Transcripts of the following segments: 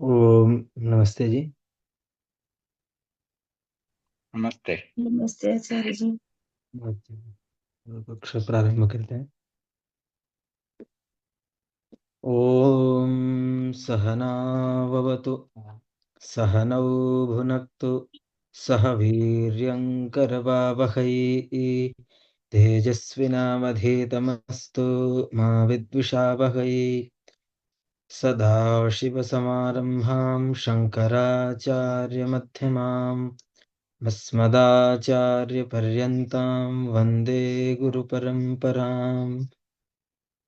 ओम। नमस्ते जी। नमस्ते। नमस्ते आचार्य जी। नमस्ते। कक्षा प्रारंभ करते हैं। ओम सहनाववतु सहनौ भुनक्तु सह वीर्यङ्करवावहै तेजस्विनावधीतमस्तु मा विद्विषावहै। सदाशिवसमारम्भां शङ्कराचार्यमध्यमाम् अस्मदाचार्यपर्यन्तां वन्दे गुरुपरम्पराम्।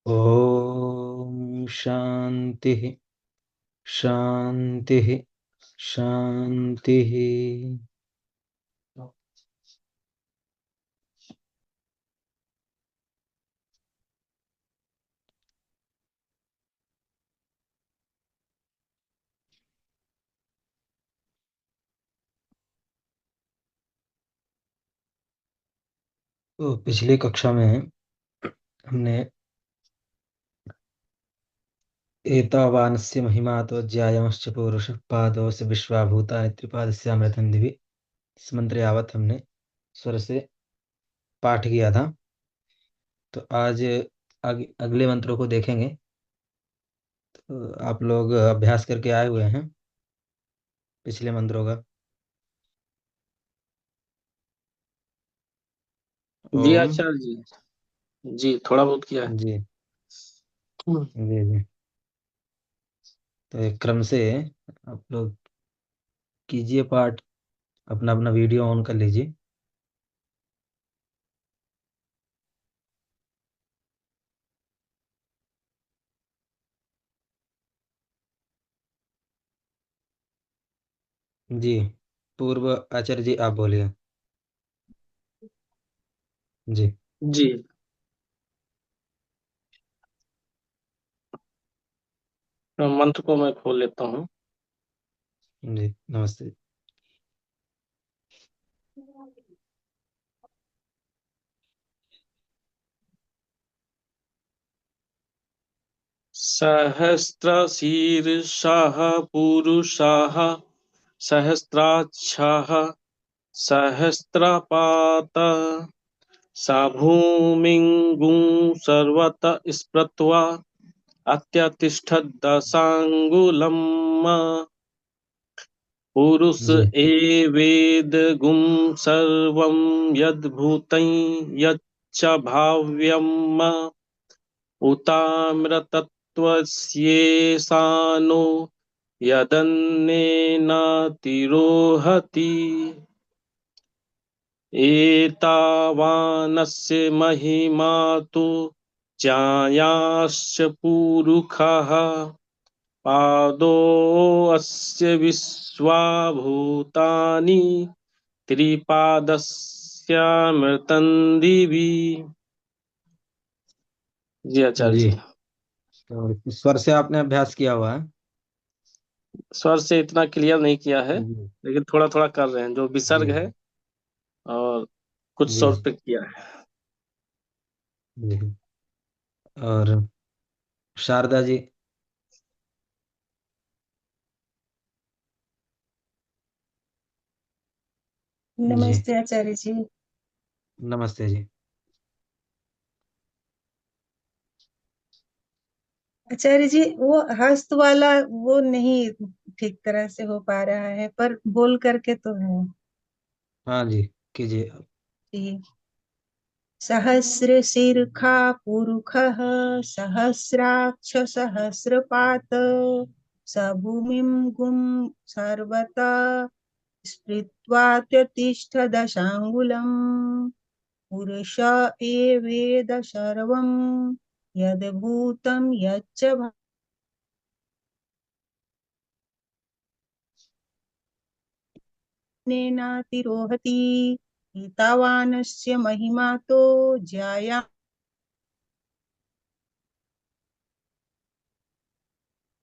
ॐ शान्तिः शान्तिः शान्तिः। तो पिछली कक्षा में हमने एतावानस्य महिमा तो ज्यायमश्च पौरुषः पादोऽस्य विश्वाभूतानि त्रिपादस्यामृतं दिवि, इस मंत्र यावत हमने स्वर से पाठ किया था। तो आज अगले मंत्रों को देखेंगे। तो आप लोग अभ्यास करके आए हुए हैं पिछले मंत्रों का। जी ओम। आचार्य जी। जी थोड़ा बहुत किया है। जी जी जी। तो एक क्रम से आप लोग कीजिए पाठ। अपना अपना वीडियो ऑन कर लीजिए। जी। पूर्व आचार्य जी आप बोलिए। जी जी मंत्र को मैं खोल लेता हूँ। जी। नमस्ते। सहस्रशीर्षः पुरुषः सहस्राक्षः सहस्रपात स भूमिं गुं सर्वत स्मृत्वा अत्यतिष्ठद्दशाङ्गुलम् पुरुष जी एवेदगुं सर्वं यद्भूतं यच्च भाव्यम् उताम्रतत्त्वस्येषानो यदन्येनातिरोहति एतावानस्य महिमा तु ज्यायाश्च पुरुषः पादोऽस्य विश्वाभूतानि त्रिपादस्यामृतं दिवि। जी आचार्य जी। जी। तो स्वर से आपने अभ्यास किया हुआ है। स्वर से इतना क्लियर नहीं किया है, जी लेकिन थोड़ा थोड़ा कर रहे हैं। जो जी विसर्ग है और कुछ जी स्वर जी पे किया है। जी। और शारदा जी। जी। नमस्ते आचार्य जी। नमस्ते जी। आचार्य जी, वो हस्त वाला वो नहीं ठीक तरह से हो पा रहा है, पर बोल करके तो है। हाँ जी कीजिए। जी। सहस्रशीर्षा पुरुषः सहस्राक्ष सहस्रपात स भूमिं गुं सर्वता स्मृत्वा दशाङ्गुलम् पुरुष एवेद सर्वं यद्भूतं यच्च भावनेनातिरोहति एतावानस्य महिमा तो ज्याया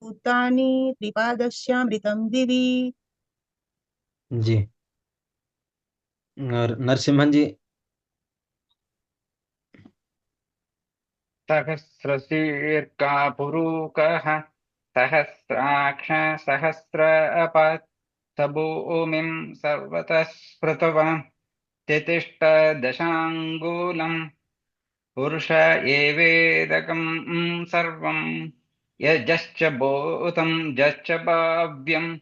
भूतानि त्रिपादस्यामृतं दिवि। जी। और नरसिम्हन जी। सहस्रशीर्षः पुरुषः सहस्राक्ष सहस्रपात् भूमिं सर्वतः स्मृतवान् तितिष्ठ दशाङ्गुलम् पुरुष एवेदकं सर्वं यजश्च भूतं जश्च भव्यम्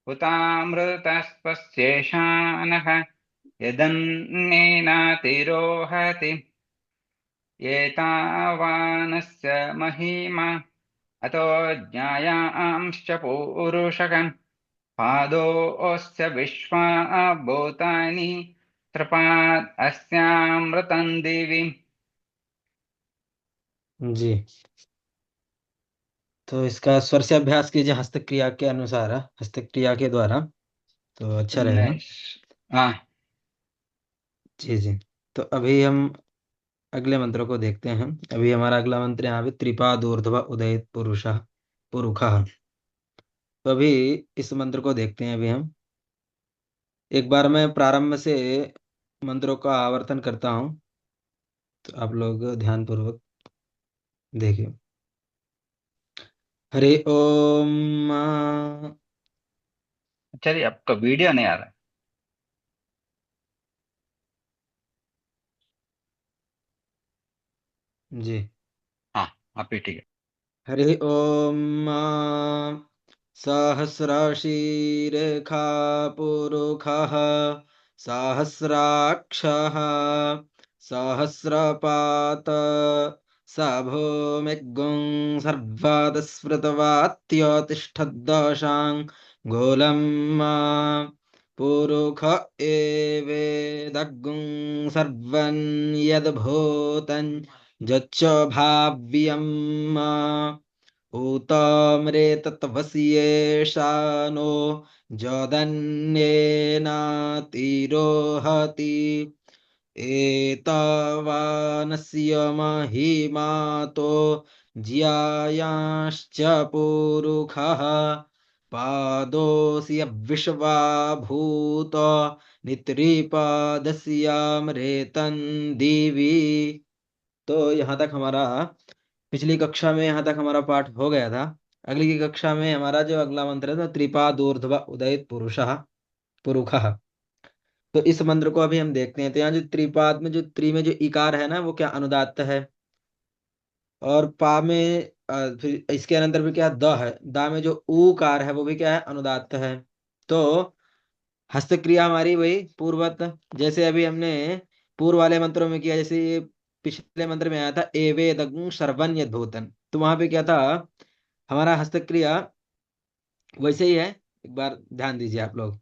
उतामृतस्पश्येषानः यदन्नेनातिरोहति एतावानस्य महिमा अतो ज्ञायांश्च पूरुषकम् पादोऽस्य विश्वा भूतानि त्रपात् अस्यामृतं दिवि। जी, तो इसका स्वर से अभ्यास कीजिए हस्तक्रिया के अनुसार, हस्तक्रिया के द्वारा, तो अच्छा रहेगा। हाँ जी जी। तो अभी हम अगले मंत्र को देखते हैं। अभी हमारा अगला मंत्र यहाँ पे त्रिपादूर्ध्व उदयित पुरुषः पुरुखः। तो अभी इस मंत्र को देखते हैं। अभी हम एक बार मैं प्रारंभ से मंत्रों का आवर्तन करता हूँ, तो आप लोग ध्यान पूर्वक देखिए। हरि ओम। चलिए, आपका वीडियो नहीं आ रहा है। जी, हाँ, आप ही ठीक है। हरि ओम। सहस्रशीर्षा पुरुषः सहस्राक्षः सहस्रपात स भूमिगुं सर्वतस्मृतवात्यतिष्ठद्दशां पुरुष एवेदगुं सर्वं यद्भूतं यच्च भाव्यम् ऊतम्रेतत्वस्येषानो जदन्येनातिरोहति एतावानस्य महिमातो ज्यायांश्च पुरुषः पादोऽस्य विश्वाभूत नित्रिपादस्यामृतं दिवि। तो यहाँ तक हमारा, पिछली कक्षा में यहाँ तक हमारा पाठ हो गया था। अगली की कक्षा में हमारा जो अगला मंत्र है तो त्रिपादूर्ध्व उदयित पुरुषः पुरुखः। तो इस मंत्र को अभी हम देखते हैं। तो यहाँ जो त्रिपाद में जो त्रि में जो इकार है ना, वो क्या अनुदात्त है, और पा में फिर इसके अंदर भी क्या द है, दा में जो ऊकार है वो भी क्या है, अनुदात्त है। तो हस्तक्रिया हमारी वही पूर्वत, जैसे अभी हमने पूर्व वाले मंत्रों में किया। जैसे ये पिछले मंत्र में आया था एवेदं सर्वं यद्भूतं, तो वहां पे क्या था, हमारा हस्तक्रिया वैसे ही है। एक बार ध्यान दीजिए आप लोग।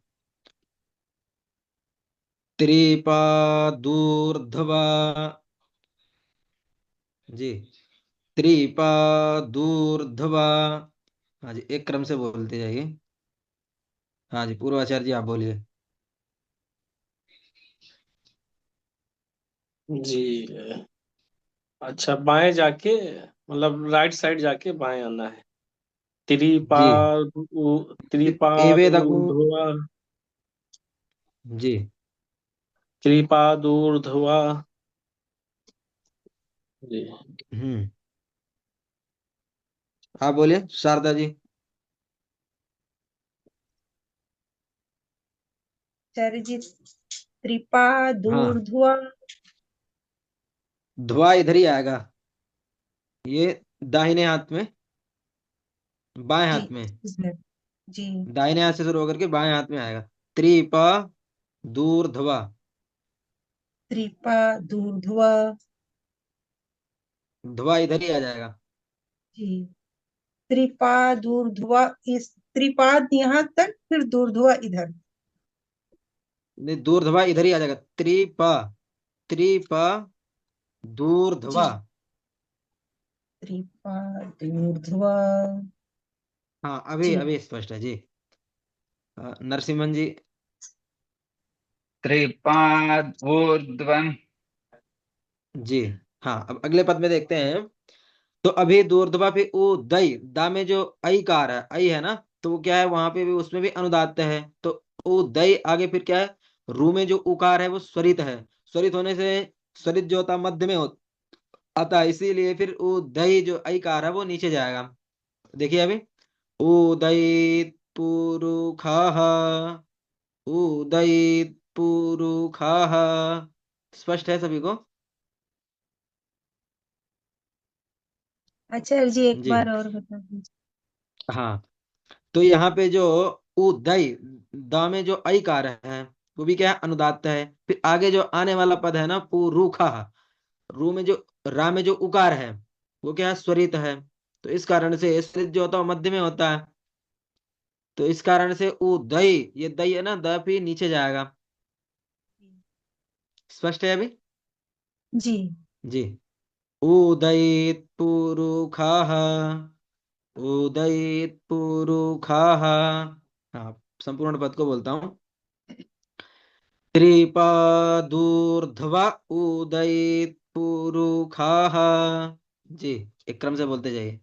त्रिपादूर्ध्व, जी, त्रिपादूर्ध्व। हाँ जी, एक क्रम से बोलते जाइए। हाँ जी, पूर्वाचार्य जी आप बोलिए। जी। अच्छा, बाएं जाके, मतलब राइट साइड जाके बाएं आना है। जी, त्रिपाद त्रिपाद एवेदं, ऊर्ध्वा, जी, त्रिपाद ऊर्ध्वा। जी। हम्म, आप बोलिए शारदा जी। आचार्य जी, हाँ, त्रिपादूर्ध्व। ध्वा इधर ही आएगा, ये दाहिने हाथ में, बाएं जी हाथ में, इधर। जी, दाहिने हाथ से शुरू होकर के बाएं हाथ में आएगा। त्रिपा दूर्ध्वा, त्रिपादूर्ध्व। ध्वा इधर ही आ जाएगा। जी, त्रिपादूर्ध्व। इस त्रिपाद यहाँ तक, फिर दूर्ध्व इधर। नहीं, दूर्ध्वा इधर ही आ जाएगा। त्रिपा, त्रिपा दूर्ध्वा। जी, त्रिपादूर्ध्व। हाँ, अभी जी, अभी स्पष्ट है जी। नरसिम्हन जी। त्रिपादूर्ध्वम्। जी, हाँ, अब अगले पद में देखते हैं। तो अभी दूर्ध्वा पे उ दई, दा में जो आई कार है, आई है ना, तो वो क्या है, वहां पे भी उसमें भी अनुदात्त है। तो उ दई आगे फिर क्या है, रू में जो उकार है वो स्वरित है। स्वरित होने से स्वरित जो होता है मध्य में आता है, इसीलिए फिर उ दई जो आई कार है वो नीचे जाएगा। देखिए अभी, उदयित पुरुखाः, उदयित पुरुखाः। स्पष्ट है सभी को? आचार्य जी एक जी बार और बता दीजिए। हाँ। तो यहाँ पे जो उदय, द में जो ऐ कार है वो भी क्या है, अनुदात्त है। फिर आगे जो आने वाला पद है ना पुरुखा, रू में जो, रा में जो उकार है वो क्या है, स्वरित है। तो इस कारण से स्वरित जो होता है वो मध्य में होता है। तो इस कारण से उदय, ये दय है ना, द भी नीचे जाएगा। स्पष्ट है अभी? जी। जी। उदयित पुरुखाः, उदयित पुरुखाः। हाँ, संपूर्ण पद को बोलता हूँ। त्रिपादूर्ध्व उदयित पुरुखाः। जी, एक क्रम से बोलते जाइए।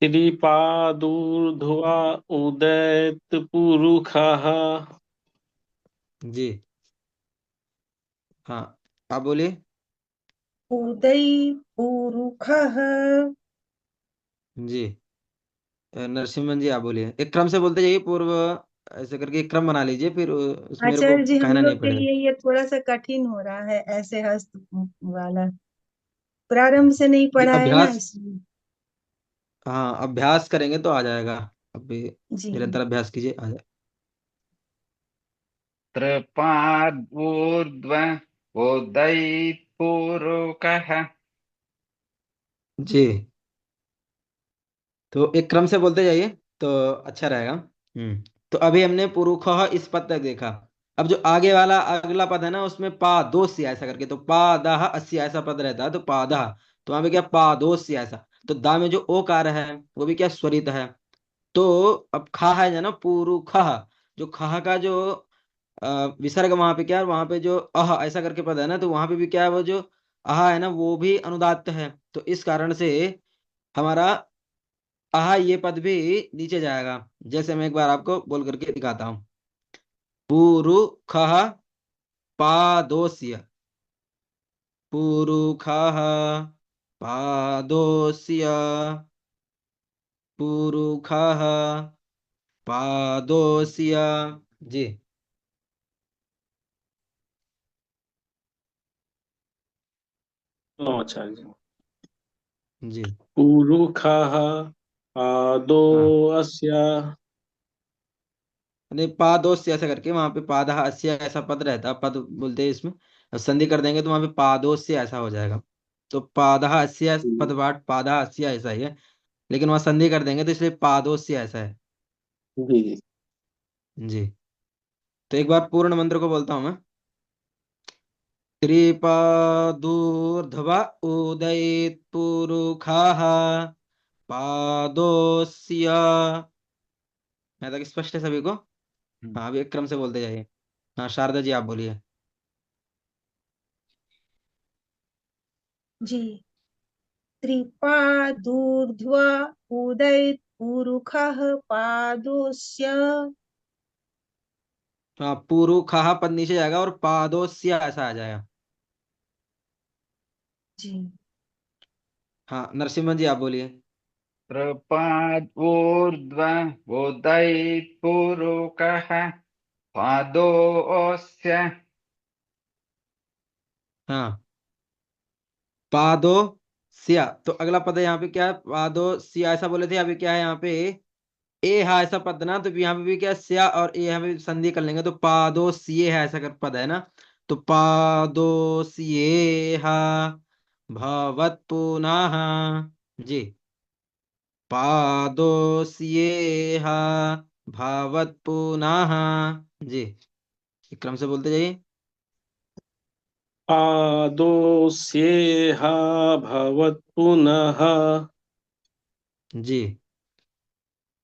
त्रिपादूर्ध्वा उदयत पुरुषः। जी हाँ, आप बोलिए। उदयी पुरुखः। जी, नरसिम्हन जी आप बोलिए, एक क्रम से बोलते जाइए, पूर्व ऐसे करके एक क्रम बना लीजिए, फिर उसमें मेरे को आचार्य जी हम कहना लोग नहीं के पड़ेगा। लिए ये थोड़ा सा कठिन हो रहा है, ऐसे हस्त वाला प्रारंभ से नहीं जी, पढ़ा है ना, अभ्यास, इसलिए। हाँ अभ्यास करेंगे तो आ जाएगा। अभी जी। निरंतर अभ्यास कीजिए, आ जाए। त्रपादूर्ध्व उदयित पुरुषः। जी, तो एक क्रम से बोलते जाइए तो अच्छा रहेगा। तो अभी हमने पुरुख इस पद तक देखा। अब जो आगे वाला अगला पद है ना, उसमें पादोस्य ऐसा करके, तो पादः अस्य ऐसा पद रहता है, तो पादः, तो वहां पे क्या पादोस्य ऐसा। तो दा में जो ओ कार है वो भी क्या स्वरित है। तो अब खा है ना पुरुख, जो खा का जो विसर्ग वहां पे क्या है, वहां पे जो अह ऐसा करके पद है ना, तो वहां पे भी क्या है, वो जो अह है ना वो भी अनुदात्त है। तो इस कारण से हमारा आह ये पद भी नीचे जाएगा। जैसे मैं एक बार आपको बोल करके दिखाता हूँ। पुरुखः पादोस्य, पुरुखः पादोस्य, पुरुखः पादोस्य। जी। आचार्य जी। जी पुरुषः आदो हाँ, अस्य। नहीं पादोस्य ऐसा करके, वहां पे पादः अस्य ऐसा पद रहता है, पद बोलते हैं इसमें। अब संधि कर देंगे तो वहां पे पादोस्य ऐसा हो जाएगा। तो पादः अस्य पदपाठ पादः अस्य ऐसा ही है, लेकिन वहां संधि कर देंगे तो इसलिए पादोस्य ऐसा है। जी। जी। तो एक बार पूर्ण मंत्र को बोलता हूं मैं। त्रिपादूर्ध्व उदयित पुरुखाः पादोस्य। यहाँ तक स्पष्ट है सभी को? हाँ, अभी एक क्रम से बोलते जाइए। हाँ, शारदा जी आप बोलिए। जी। त्रिपादूर्ध्व उदयित पुरुखः पादोस्य। हाँ, पुरुखाः पद नीचे जाएगा और पादोस्य ऐसा आ जाएगा। जी। हाँ, नरसिम्हा जी आप बोलिए। त्रपादूर्ध्व उदयित पुरुषः पादोऽस्य। हाँ, पादो सिया, तो अगला पद है यहाँ पे क्या है, पादो सिया ऐसा बोले थे। अभी क्या है यहाँ पे, ए हा ऐसा पद ना, तो यहाँ पे भी क्या है, स्या और ए हमें संधि कर लेंगे, तो पादो सिए है ऐसा कर पद है ना। तो पादो सिए हा भवत पुनः। जी, पादो सिए हा भवत पुनः। जी, एक क्रम से बोलते जाइए। पादोस्येह भवत् पुनः। जी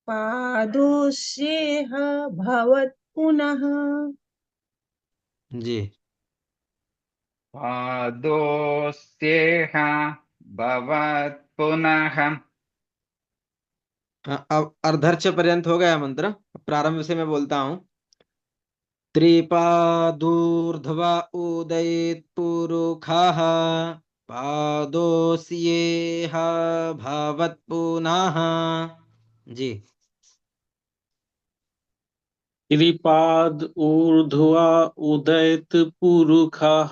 पादोस्येह भवत् पुनः। जी पादोऽस्येह भवत् पुनः। हाँ, अब अर्धर्च पर्यंत हो गया मंत्र। प्रारंभ से मैं बोलता हूँ। त्रिपादूर्ध्वा उदयेत् पुरुखः पादोऽस्येह भवत् पुनः। जी। गिरिपाद ऊर्ध्वा उदयत पुरुखः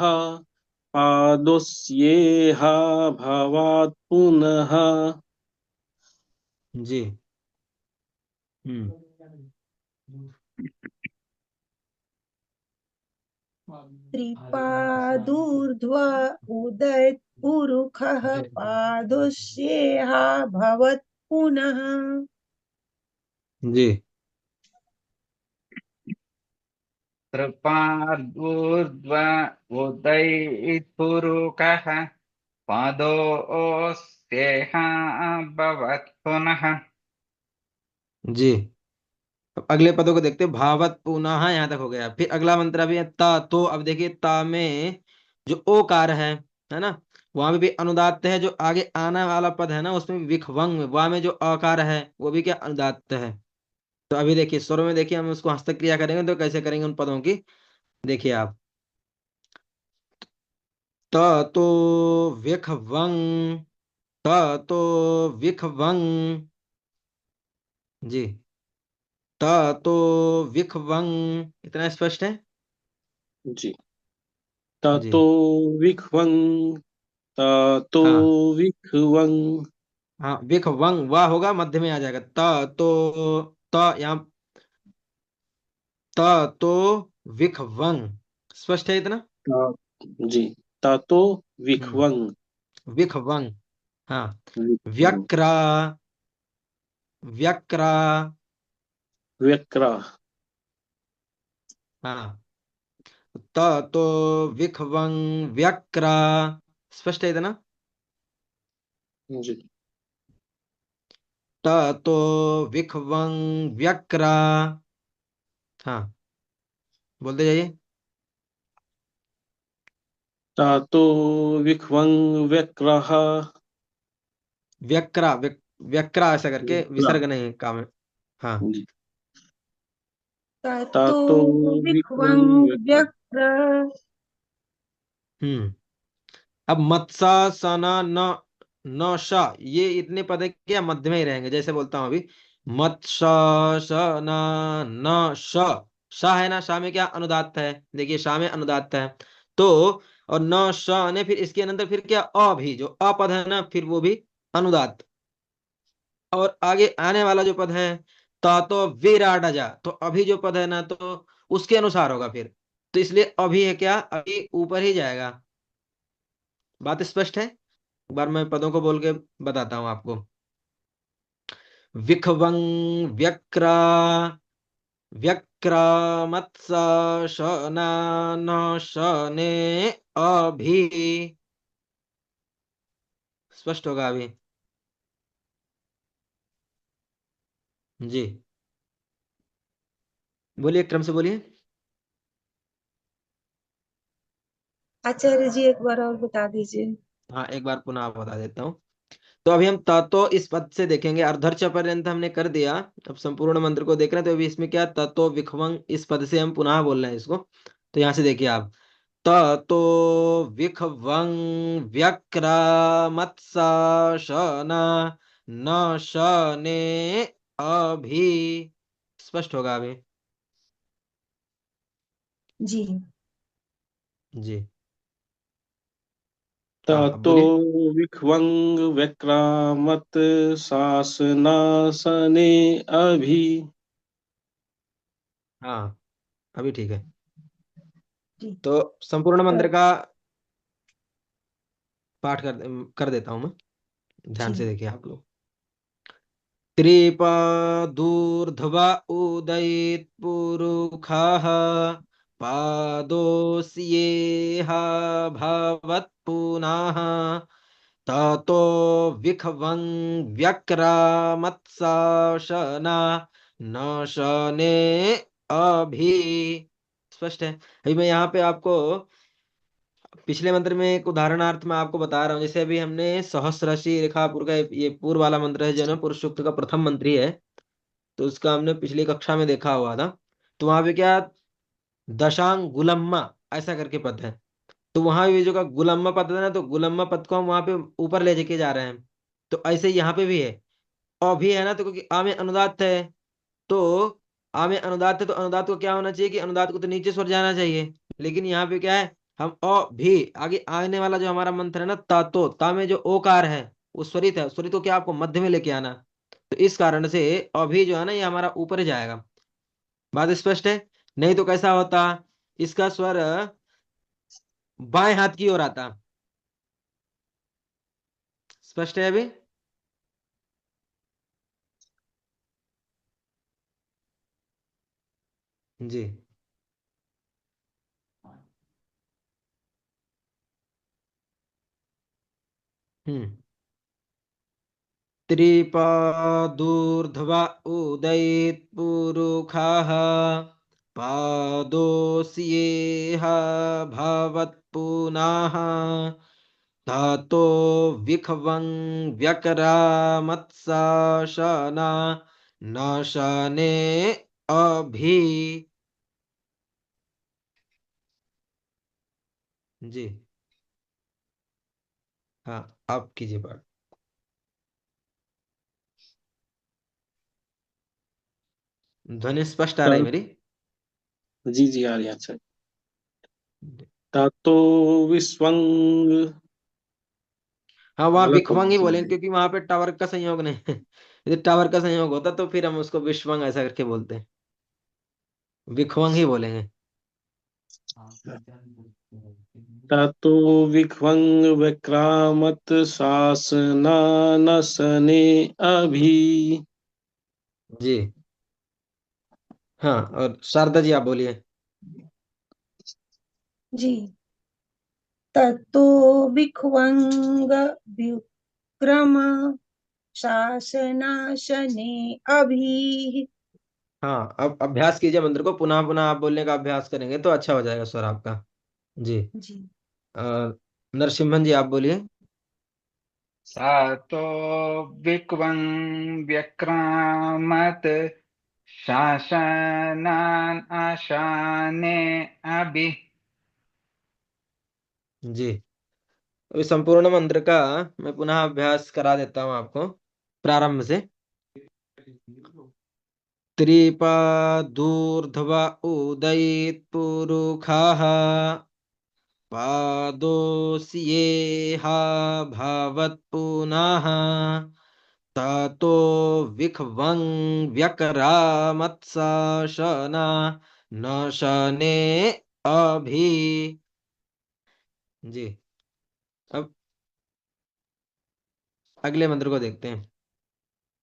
पादोस्येह भवात् पुनः। जी। हम्म। त्रिपादूर्ध्वा उदयत् पुरुखः पादोष्येह भवत् पुनः। जी। कृपादूर्ध्व उदयिपुरुकः पादोऽस्येह भवत् पुनः। जी। अब अगले पदों को देखते हैं। भावत पुनः यहाँ तक हो गया। फिर अगला मंत्र भी है ता तो। अब देखिए ता में जो ओकार है ना, वहां पे भी अनुदात्त है। जो आगे आने वाला पद है ना, उसमें विखवंग वहां में जो अकार है वो भी क्या अनुदात्त है। तो अभी देखिए स्वर में देखिए हम उसको हस्तक क्रिया करेंगे तो कैसे करेंगे उन पदों की, देखिए आप। त तो विखवंग, त तो विखवंग। जी। त तो विखवंग, इतना स्पष्ट है। जी। जी। ततो विख्वंग, ततो हाँ विख्वंग। हाँ, विखवंग वाह होगा, मध्य में आ जाएगा। त तो, त यहाँ, त तो विखवंग, स्पष्ट है इतना। जी। ततो हम्म। विख्वंग। विखवंग। हाँ। विख्वंग। व्यक्रा, व्यक्रा। व्यक्रा। हाँ। त तो विखवंग व्यक्रा, स्पष्ट है इतना। जी। त तो विखवंग व्यक्रा। हाँ, बोलते जाइए। ततो विख्वंग व्यक्रः। व्यक्रा, व्यक्रा ऐसा करके व्यक्रा। विसर्ग नहीं काम है। हाँ। जी। ततो ततो विख्वंग विख्वंग व्यक्रा। व्यक्र। हम्म। अब मत्सा सना न, न श, ये इतने पद है क्या मध्य में ही रहेंगे। जैसे बोलता हूं अभी, मत श, श न, न श। श है ना, शा में क्या अनुदात्त है, देखिए शा में अनुदात्त है। तो और न श ने फिर इसके अंदर फिर क्या अ भी, जो अ पद है ना फिर वो भी अनुदात्त। और आगे आने वाला जो पद है ता तो विराट जा, तो अभी जो पद है ना तो उसके अनुसार होगा फिर। तो इसलिए अभी है क्या, अभी ऊपर ही जाएगा। बात स्पष्ट है। एक बार मैं पदों को बोल के बताता हूं आपको। विखवंग व्यक्रा, व्यक्रामत्स शनान शने अभी, स्पष्ट होगा अभी। जी। बोलिए, क्रम से बोलिए। आचार्य जी एक बार और बता दीजिए। हाँ, एक बार पुनः आप बता देता हूँ। तो अभी हम ततो इस पद से देखेंगे। अर्धर्च पर्यंत हमने कर दिया। अब संपूर्ण मंत्र को देख रहे हैं तो अभी इसमें क्या ततो विखवंग, इस पद से हम पुनः बोल रहे हैं इसको। तो यहाँ से देखिए आप, ततो विखवंग व्यक्रामत्स शना न शने अभी, स्पष्ट होगा अभी। जी। जी। हाँ, अब ततो बोलिए। विख्वंग व्यक्रामत् शासनासने अभि। हाँ, अभी ठीक है। जी। तो संपूर्ण मंत्र त- का पाठ कर देता हूं मैं, ध्यान से जी। देखिए आप लोग। त्रिपादूर्ध्व उदयित पुरुखः पादोऽस्येह भवत् पुनः ततो विखवं व्यक्रामत्सा न शने अभी, स्पष्ट है। अभी मैं यहाँ पे आपको पिछले मंत्र में एक उदाहरणार्थ में आपको बता रहा हूँ। जैसे अभी हमने सहस्रशी रेखापुर का ये पूर्व वाला मंत्र है जो ना पुरुष सूक्त का प्रथम मंत्री है, तो उसका हमने पिछली कक्षा में देखा हुआ था। तो वहां पे क्या दशांग गुलम्मा ऐसा करके पद है। तो वहां भी जो का गुलम्मा पद है ना, तो गुलम्मा पद को हम वहां पे ऊपर ले जाके जा रहे हैं। तो ऐसे ही यहाँ पे भी है। अ भी है ना, तो क्योंकि आ में अनुदात है, तो आ में अनुदात है, तो अनुदात को क्या होना चाहिए कि अनुदात को तो नीचे स्वर जाना चाहिए। लेकिन यहाँ पे क्या है, हम अ भी आगे आने वाला जो हमारा मंत्र है ना, ता, तो ता में जो ओकार है वो स्वरित है, स्वरित को क्या आपको मध्य में लेके आना। तो इस कारण से अ भी जो है ना, ये हमारा ऊपर जाएगा। बात स्पष्ट है? नहीं तो कैसा होता, इसका स्वर बाएं हाथ की ओर आता। स्पष्ट है अभी? जी। हम्म। त्रिपादूर्ध्व उदयित पुरुखाः पादोऽस्येह भवत्पुनः धातो विखवं व्यकरामत्साशना नाशने अभि। जी। हाँ, आप कीजिए बात। ध्वनि स्पष्ट आ रही ता- मेरी? जी जी आ रही है। अच्छा, तातो विस्वंग। हाँ, वहां गलत हो विखवांग ही गया। बोलेंगे क्योंकि वहां पे टावर का संयोग नहीं है। यदि टावर का संयोग होता तो फिर हम उसको विश्वंग ऐसा करके बोलते हैं। विखवांग ही बोलेंगे। तातो विख्वंग विक्रामत शासनानसने अभी। जी। हाँ, और शारदा जी आप बोलिए। जी। ततो विख्वंग विक्रम शासनाशने अभी। हाँ, अब अभ्यास कीजिए मंत्र को, पुनः पुनः आप बोलने का अभ्यास करेंगे तो अच्छा हो जाएगा स्वर आपका। जी। जी। अ, नरसिम्हन जी आप बोलिए। सा तो विक्वं व्यक्रामत् शासनान् आशाने अभि। जी। अभी संपूर्ण मंत्र का मैं पुनः अभ्यास करा देता हूँ आपको प्रारंभ से। त्रिपादूर्ध्व उदयित पुरुखाः पादोऽस्येह भवत्पुनः ततो विख्वं व्यकरामत्साशना न शने अभि। जी। अब अगले मंत्र को देखते हैं।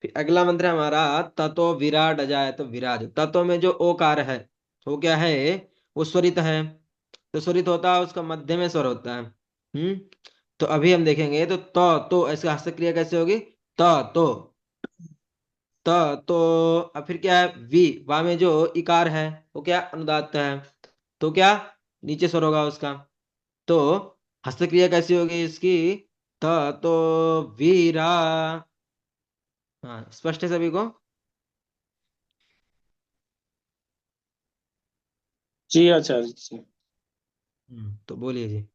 फिर अगला मंत्र है हमारा ततो विराट अजाय, तो विराज तत्व में जो ओकार है वो क्या है, वो स्वरित है। तो स्वरित होता है उसका मध्य में स्वर होता है। तो अभी हम देखेंगे तो तो इसका हस्त क्रिया कैसे होगी, तो त तो अब फिर क्या है, वी वा में जो इकार है वो क्या अनुदात्त है, तो क्या नीचे स्वर होगा उसका। तो हस्त क्रिया कैसी होगी इसकी, त तो वीरा। हाँ, स्पष्ट है सभी को? जी आचार्य जी। तो बोलिए जी।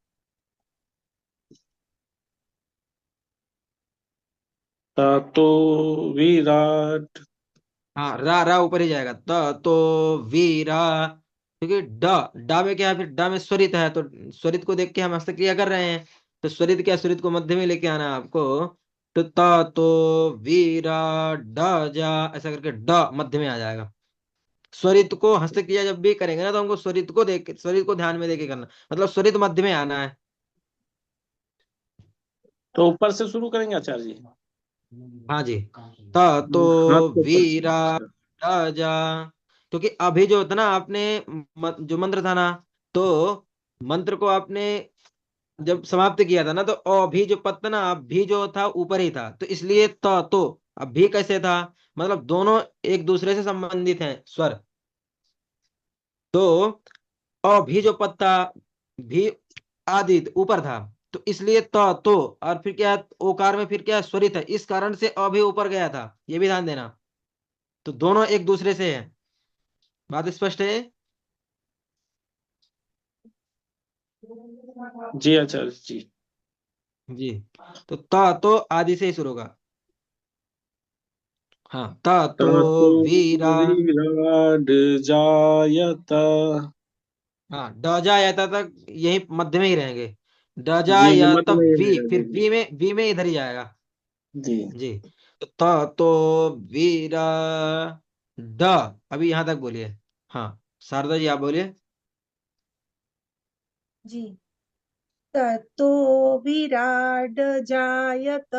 तातो विराट। हाँ, रा रा ऊपर ही जाएगा, तो वीरा। क्योंकि ड डा में क्या है, फिर डा में स्वरित है, तो स्वरित को देख के हम हस्तक्रिया कर रहे हैं। तो स्वरित क्या, स्वरित को मध्य में लेके आना है आपको। तो तो वीरा ड जा ऐसा करके ड मध्य में आ जाएगा। स्वरित को हस्तक्रिया जब भी करेंगे ना, तो हमको स्वरित को देख, स्वरित को ध्यान में देके करना, मतलब स्वरित मध्य में आना है। तो ऊपर से शुरू करेंगे आचार्य जी। हाँ जी। तो हाथ को ऊपर से। वीरा अच्छा। राजा। क्योंकि अभी जो था ना आपने जो मंत्र था ना, तो मंत्र को आपने जब समाप्त किया था ना, तो अभी जो पद था ना, अभी जो था ऊपर ही था, तो इसलिए तो अभी कैसे था, मतलब दोनों एक दूसरे से संबंधित हैं स्वर। तो अभी जो पद था, भी आदि ऊपर था, तो इसलिए तो और फिर क्या, ओकार में फिर क्या स्वरित है, इस कारण से अभी ऊपर गया था, ये भी ध्यान देना। तो दोनों एक दूसरे से है। बात स्पष्ट है? जी आचार्य जी। जी। तो तो आदि से ही शुरू होगा। हाँ, तो ततो वीरा। विराड जायत। हाँ, ड जाता तक यही मध्य में ही रहेंगे। ड जी जी, जायत मत में ही वी, रहेगा फिर जी जी। वी में इधर ही जाएगा। जी। जी। तो वीरा ड। अभी यहां तक बोलिए। हाँ, शारदा जी आप बोलिए। जी। ततो विराड जायत।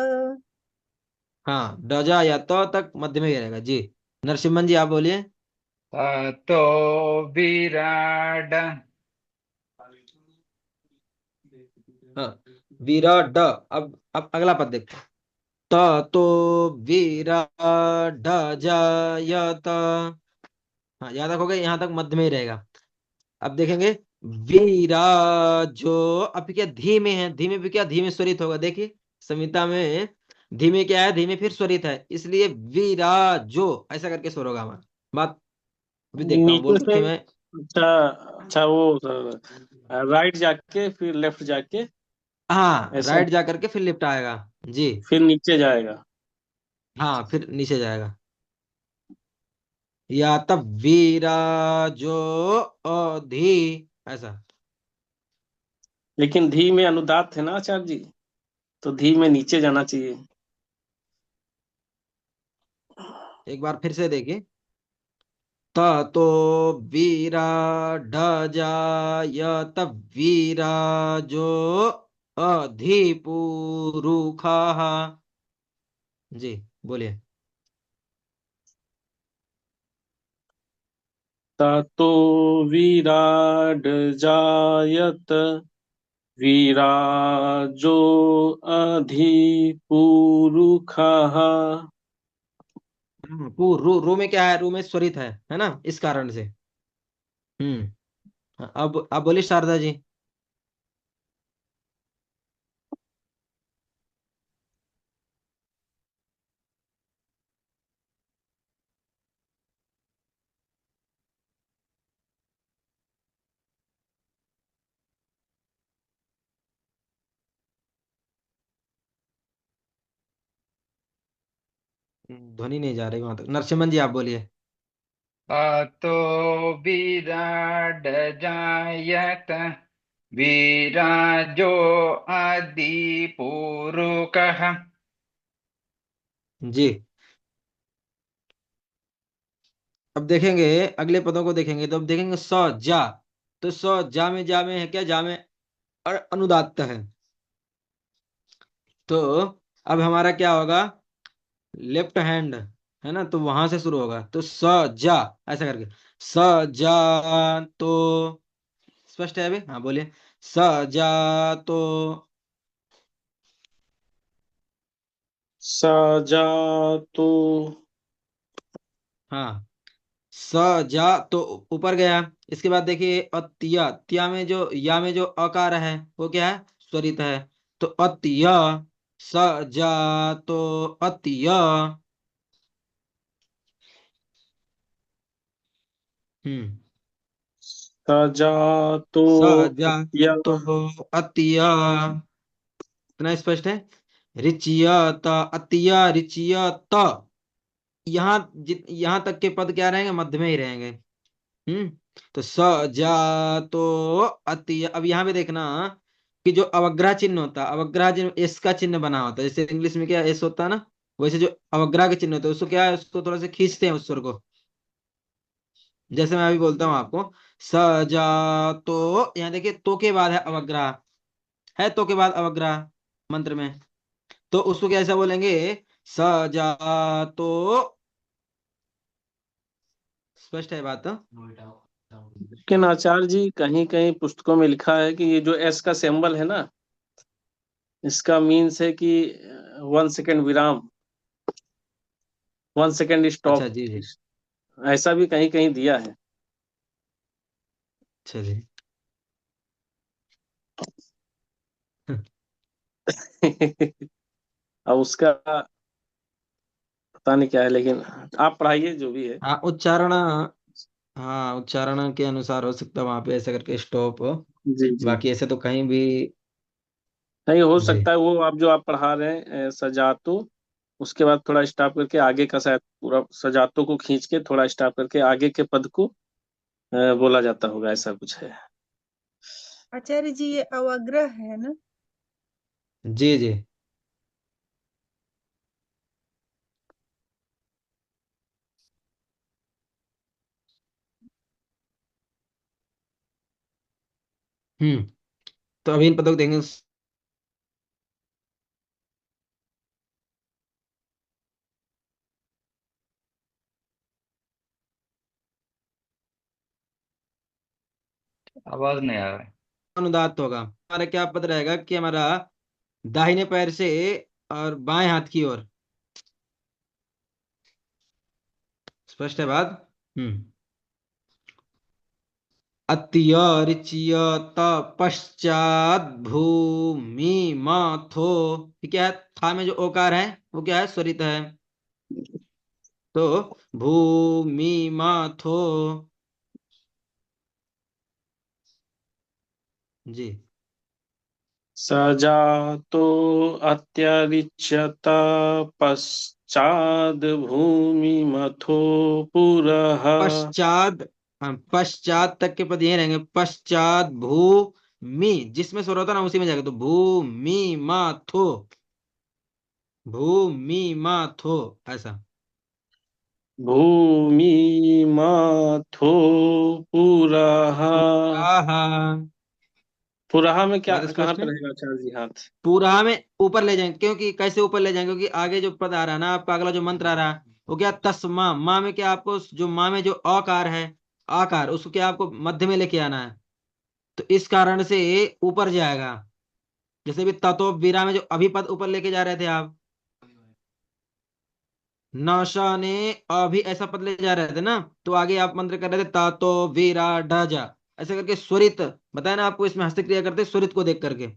हाँ, ड या तो तक मध्य में ही रहेगा जी। नरसिम्हन जी आप बोलिए। ततो विराड हाँ, वीरा ड। अब अगला पद देखते हैं। तो वीरा ड जायत। हाँ, यहाँ तक हो गया, यहाँ तक मध्य में ही रहेगा। अब देखेंगे वीरा जो। अब क्या धीमे है, धीमे भी क्या धीमे स्वरित होगा, देखिए संहिता में धीमे क्या है, धीमे फिर स्वरित है, इसलिए वीरा जो ऐसा करके स्वर होगा हमारा। बात भी देखता हूँ नीचे बोल से। के मैं। अच्छा अच्छा, वो राइट जाके फिर लेफ्ट जाके हाँ, ऐसा, राइट जा करके फिर लेफ्ट आएगा। जी। फिर नीचे जाएगा। हाँ, फिर नीचे जाएगा। या तब वीरा जो अधी ऐसा। लेकिन धी में अनुदात है ना आचार्य जी, तो धी में नीचे जाना चाहिए। एक बार फिर से देखिए। त तो वीरा ढ जायत वीरा जो अधिपुरुखा। जी, बोलिए। ततो विराड जायत विराजो अधिपुरुषः। रू में क्या है, रू में स्वरित है ना, इस कारण से। अब बोलिए शारदा जी। ध्वनि नहीं जा रही वहां तक। नरसिम्हन जी आप बोलिए। ततो विराड जायत विराजो आदिपुरुषः। जी। अब देखेंगे, अगले पदों को देखेंगे तो अब देखेंगे स जा। तो स जा में है क्या, जा में अनुदात्त है। तो अब हमारा क्या होगा, लेफ्ट हैंड है ना, तो वहां से शुरू होगा, तो स जा ऐसा करके। स जा तो स्पष्ट है अभी। हाँ, बोलिए। स जा तो। सजातु। हाँ, स जा तो ऊपर गया। इसके बाद देखिए अत्या, त्या में जो या में जो अकार है वो क्या है, स्वरित है। तो अत्य। स जा तो अत्य। हम्म। सजातु स जा अत्य। तो अत्य। इतना स्पष्ट है। रिचियत अत्य रिचियत। यहाँ यहाँ तक के पद क्या रहेंगे, मध्य में ही रहेंगे। हम्म। तो स जा तो अति। अब यहाँ पे देखना कि जो अवग्रह चिन्ह होता है, अवग्रह चिन्ह एस का चिन्ह बना होता है, जैसे इंग्लिश में क्या एस होता है ना, वैसे जो अवग्रह के चिन्ह होते हैं उसको क्या है, उसको थोड़ा सा खींचते हैं उस स्वर को। जैसे मैं अभी बोलता हूँ आपको, स जा तो, यहाँ देखिए तो के बाद है अवग्रह, है तो के बाद अवग्रह मंत्र में, तो उसको कैसा बोलेंगे, स जा तो। स्पष्ट है बात। लेकिन आचार्य जी, कहीं कहीं पुस्तकों में लिखा है कि ये जो एस का सिंबल है ना, इसका मीन्स है कि 1 सेकेंड विराम, 1 सेकेंड अच्छा स्टॉप। जी जी। ऐसा भी कहीं कहीं दिया है। चलिए। अब उसका पता नहीं क्या है, लेकिन आप पढ़ाइए जो भी है। हाँ, उच्चारण हाँ, उच्चारण के अनुसार हो सकता है वहां पे ऐसा करके स्टॉप हो। जी जी। बाकी ऐसे तो कहीं भी। नहीं, हो जी। सकता है वो आप जो आप पढ़ा रहे हैं सजातो, उसके बाद थोड़ा स्टॉप करके आगे का शायद पूरा सजातो को खींच के थोड़ा स्टॉप करके आगे के पद को बोला जाता होगा, ऐसा कुछ है। आचार्य जी ये अवग्रह है ना? जी जी। तो अभी इन पदों को देखेंगे। आवाज नहीं आ रहा है। अनुदात होगा हमारा क्या पद रहेगा कि हमारा दाहिने पैर से और बाएं हाथ की ओर। स्पष्ट है बात? हम्म। अत्यरिच्यत पश्चात भूमि माथो। ये क्या है? था में जो ओकार है वो क्या है? स्वरित है। तो भूमि माथो। जी। सजातो अत्यरिच्यत पश्चाद भूमि मथो पुरः। पश्चात। हाँ, पश्चात तक के पद ये रहेंगे। पश्चात भूमि जिसमें स्वर होता है ना उसी में जाएगा, तो भूमि माथो। भूमि माथो ऐसा। भूमि मथो पुरः। आहा। पुरः में क्या बात कहाँ स्पष्ट पे है? रहेगा आचार्य जी हाथ? पूरा में ऊपर ले जाएंगे, क्योंकि कैसे ऊपर ले जाएंगे? क्योंकि आगे जो पद आ रहा है ना आपका, अगला जो मंत्र आ रहा है वो क्या? तस्मा। माँ में क्या आपको जो माँ में जो अकार है, आकार, उसको क्या आपको मध्य में लेके आना है। तो इस कारण से ऊपर जाएगा। जैसे भी ततो वीरा में जो अभी पद ऊपर लेके जा रहे थे आप, नौशा ने अभी ऐसा पद ले जा रहे थे ना, तो आगे आप मंत्र कर रहे थे तातो वीरा ढजा। ऐसे करके स्वरित बताया ना आपको, इसमें हस्तक्रिया करते स्वरित को देख करके।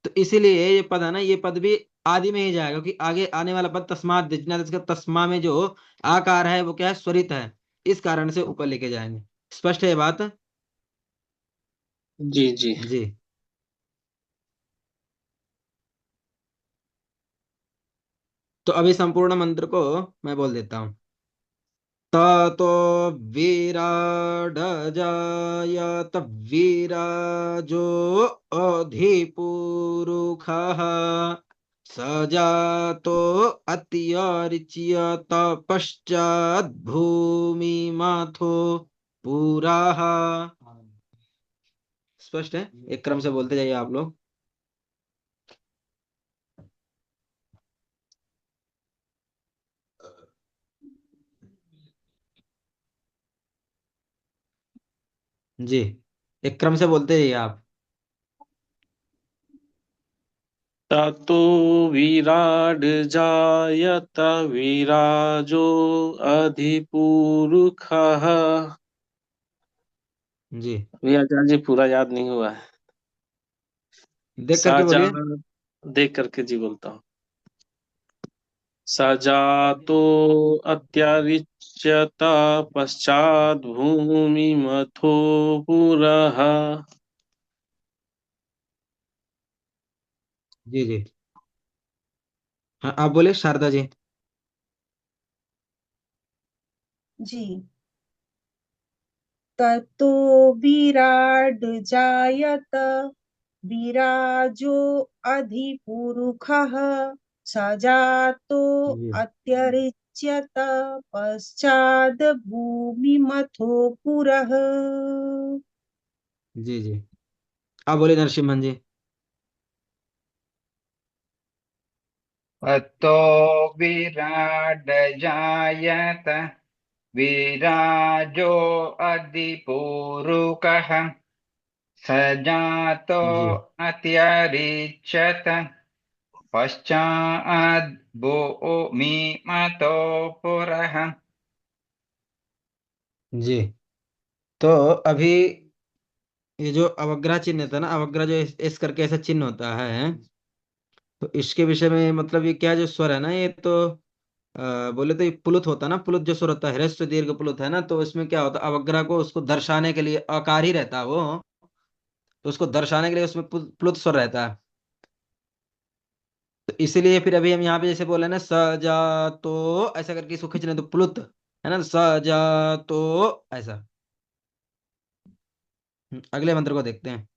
तो इसीलिए ये पद है ना, ये पद भी आदि में ही जाएगा, क्योंकि आगे आने वाला पद तस्मात दिज्ञात, इसका तस्मा में जो आकार है वो क्या है? स्वरित है। इस कारण से ऊपर लेके जाएंगे। स्पष्ट है ये बात? जी जी। जी। तो अभी संपूर्ण मंत्र को मैं बोल देता हूँ। ततो विराडजायत विराजो अधिपुरुषः स जातो अत्यरिच्यत पश्चात् भूमिमथो पुरः। स्पष्ट है? एक क्रम से बोलते जाइए आप लोग। जी, एक क्रम से बोलते जाइए आप। ततो विराड जायत विराजो अधिपुरुषः। जी, अभी आचार्य जी पूरा याद नहीं हुआ है। देख करके साजा, बोलिए। देख करके जी बोलता हूँ। सजातो अत्यारिच्यत पश्चात भूमि मथो पुरः। जी जी। हाँ, आप बोले शारदा जी। जी। ततो विराड जायत विराजो अधिपुरुषः स जातो जी अत्यरिच्यत पश्चाद् भूमिमथो पुरः। जी। जी, आप बोले नरसिम्हन जी। ततो विराड जायत विराजो अधिपूरुकः स जातो जी अत्यरिच्यत पश्चाद् भूमिमतो पुरः। जी। तो अभी ये जो अवग्रह चिन्ह था ना, अवग्रह जो इस करके ऐसा चिन्ह होता है, तो इसके विषय में मतलब ये क्या जो स्वर है ना, ये तो बोले तो ये प्लुत होता ना, प्लुत जो स्वर होता है, ह्रस्व दीर्घ प्लुत है ना, तो इसमें क्या होता है, अवग्रह को उसको दर्शाने के लिए अकार ही रहता है वो, तो उसको दर्शाने के लिए उसमें प्लुत स्वर रहता है। तो इसीलिए फिर अभी हम यहाँ पे जैसे बोले ना, सजा तो ऐसा करके इसको खींचने तो प्लुत है ना, सजा तो ऐसा। अगले मंत्र को देखते हैं।